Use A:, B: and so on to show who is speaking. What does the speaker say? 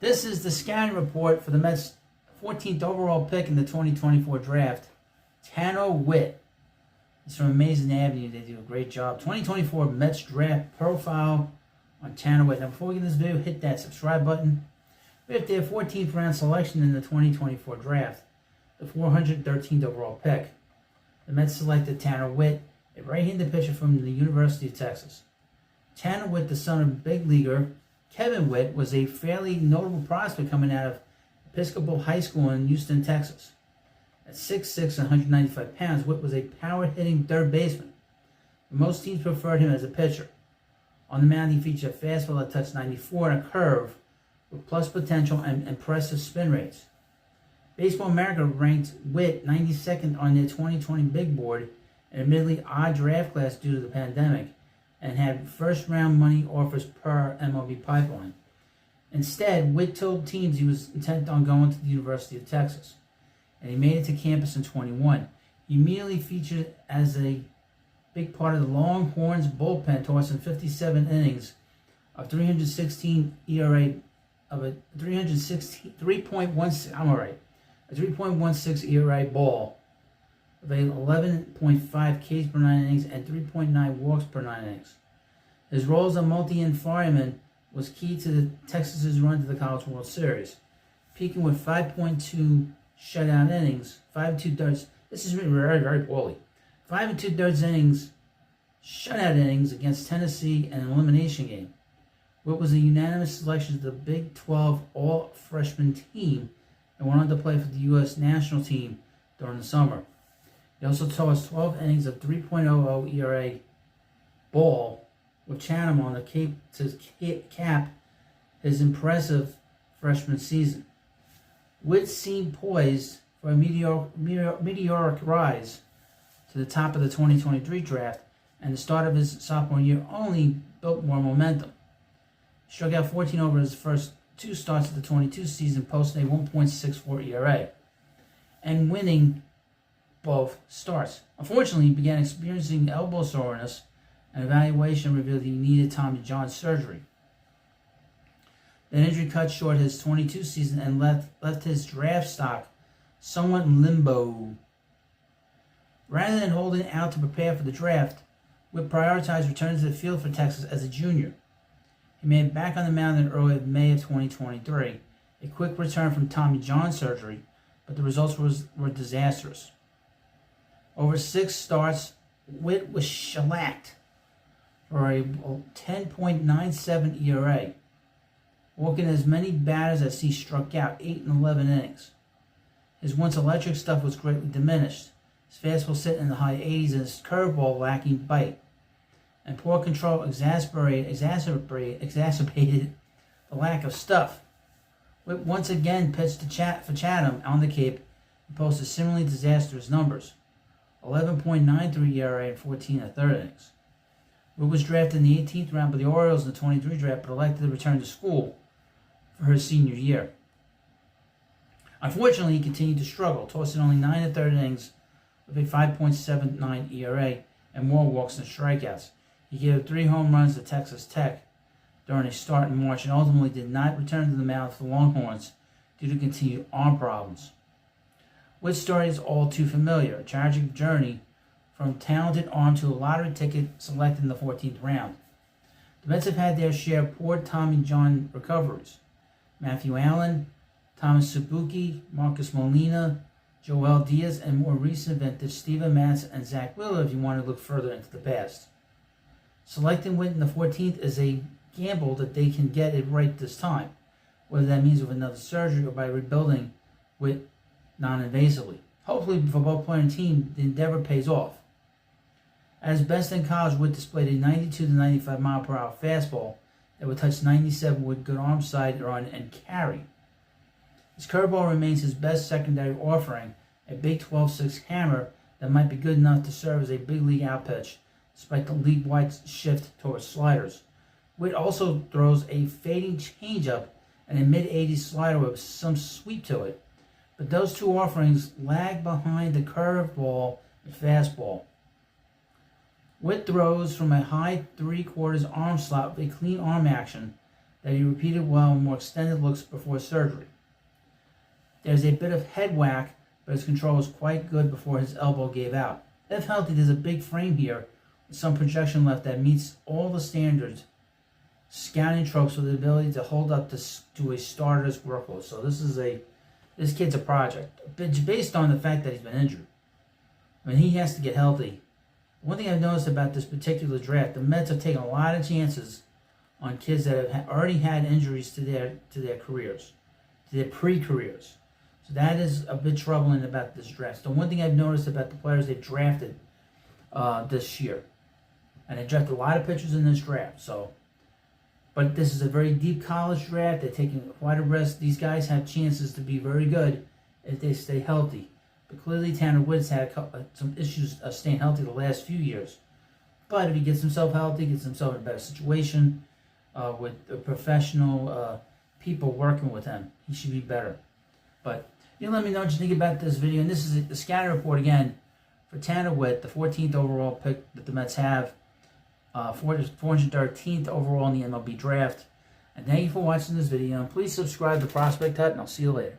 A: This is the scouting report for the Mets' 14th overall pick in the 2024 draft, Tanner Witt. He's from Amazing Avenue. They do a great job. 2024 Mets draft profile on Tanner Witt. Now, before we get this video, hit that subscribe button. We have their 14th round selection in the 2024 draft, the 413th overall pick. The Mets selected Tanner Witt, a right-handed pitcher from the University of Texas. Tanner Witt, the son of big leaguer Kevin Witt, was a fairly notable prospect coming out of Episcopal High School in Houston, Texas. At 6'6" and 195 pounds, Witt was a power-hitting third baseman. Most teams preferred him as a pitcher. On the mound, he featured a fastball that touched 94 and a curve with plus potential and impressive spin rates. Baseball America ranked Witt 92nd on their 2020 big board, an admittedly odd draft class due to the pandemic, and had first-round money offers per MLB pipeline. Instead, Witt told teams he was intent on going to the University of Texas, and he made it to campus in 21. He immediately featured as a big part of the Longhorns bullpen, tossing 57 innings of 316 ERA of a 3.16 ERA ball of a 11.5 Ks per 9 innings and 3.9 walks per 9 innings. His role as a multi-inning fireman was key to the Texas' run to the College World Series, peaking with 5.2 shutout innings, 5 2/3. This is written very, very poorly. 5 2/3 innings, shutout innings against Tennessee in an elimination game. Witt was a unanimous selection to the Big 12 All-Freshman team and went on to play for the U.S. national team during the summer. He also tossed 12 innings of 3.00 ERA ball with Chatham on the Cape to cap his impressive freshman season. Witt seemed poised for a meteoric rise to the top of the 2023 draft, and the start of his sophomore year only built more momentum. He struck out 14 over his first 2 starts of the 22 season, posting a 1.64 ERA, and winning both starts. Unfortunately, he began experiencing elbow soreness, and evaluation revealed he needed Tommy John surgery. The injury cut short his 22 season and left his draft stock somewhat in limbo. Rather than holding out to prepare for the draft, Witt prioritized returning to the field for Texas as a junior. He made it back on the mound in early May of 2023, a quick return from Tommy John surgery, but the results were disastrous. Over 6 starts, Witt was shellacked for a 10.97 ERA, walking as many batters as he struck out, 8 in 11 innings. His once electric stuff was greatly diminished, his fastball sitting in the high 80s and his curveball lacking bite. And poor control exacerbated the lack of stuff. Witt once again pitched for Chatham on the Cape and posted similarly disastrous numbers, 11.93 ERA and 14 1/3 innings. Witt was drafted in the 18th round by the Orioles in the 23 draft, but elected to return to school for his senior year. Unfortunately, he continued to struggle, tossing only 9 1/3 innings with a 5.79 ERA and more walks than strikeouts. He gave 3 home runs to Texas Tech during a start in March and ultimately did not return to the mound for the Longhorns due to continued arm problems. Witt's story is all too familiar, a tragic journey from talented arm to a lottery ticket selected in the 14th round. The Mets have had their share of poor Tommy John recoveries. Matthew Allen, Thomas Suzuki, Marcus Molina, Joel Diaz, and more recent vintage Steven Matz and Zach Wheeler if you want to look further into the past. Selecting Witt in the 14th is a gamble that they can get it right this time, whether that means with another surgery or by rebuilding Witt non-invasively. Hopefully for both player and team, the endeavor pays off. At his best in college, Witt displayed a 92 to 95 mile per hour fastball that would touch 97 with good arm side run and carry. His curveball remains his best secondary offering, a big 12-6 hammer that might be good enough to serve as a big league out pitch, despite the league-wide shift towards sliders. Witt also throws a fading changeup and a mid-80s slider with some sweep to it, but those two offerings lag behind the curveball and fastball. Witt throws from a high 3/4 arm slot with a clean arm action that he repeated well in more extended looks before surgery. There's a bit of head whack, but his control was quite good before his elbow gave out. If healthy, there's a big frame here with some projection left that meets all the standards, scouting tropes with the ability to hold up to a starter's workload. So this kid's a project, based on the fact that he's been injured. I mean, he has to get healthy. One thing I've noticed about this particular draft, the Mets have taken a lot of chances on kids that have already had injuries to their careers, to their pre-careers. So that is a bit troubling about this draft. The one thing I've noticed about the players they've drafted this year, and they drafted a lot of pitchers in this draft. But this is a very deep college draft. They're taking quite a risk. These guys have chances to be very good if they stay healthy. But clearly Tanner Witt's had some issues staying healthy the last few years. But if he gets himself healthy, gets himself in a better situation with professional people working with him, he should be better. But you let me know what you think about this video. And this is the scouting report again for Tanner Witt, the 14th overall pick that the Mets have, 413th overall in the MLB draft. And thank you for watching this video. And please subscribe to Prospect Hut, and I'll see you later.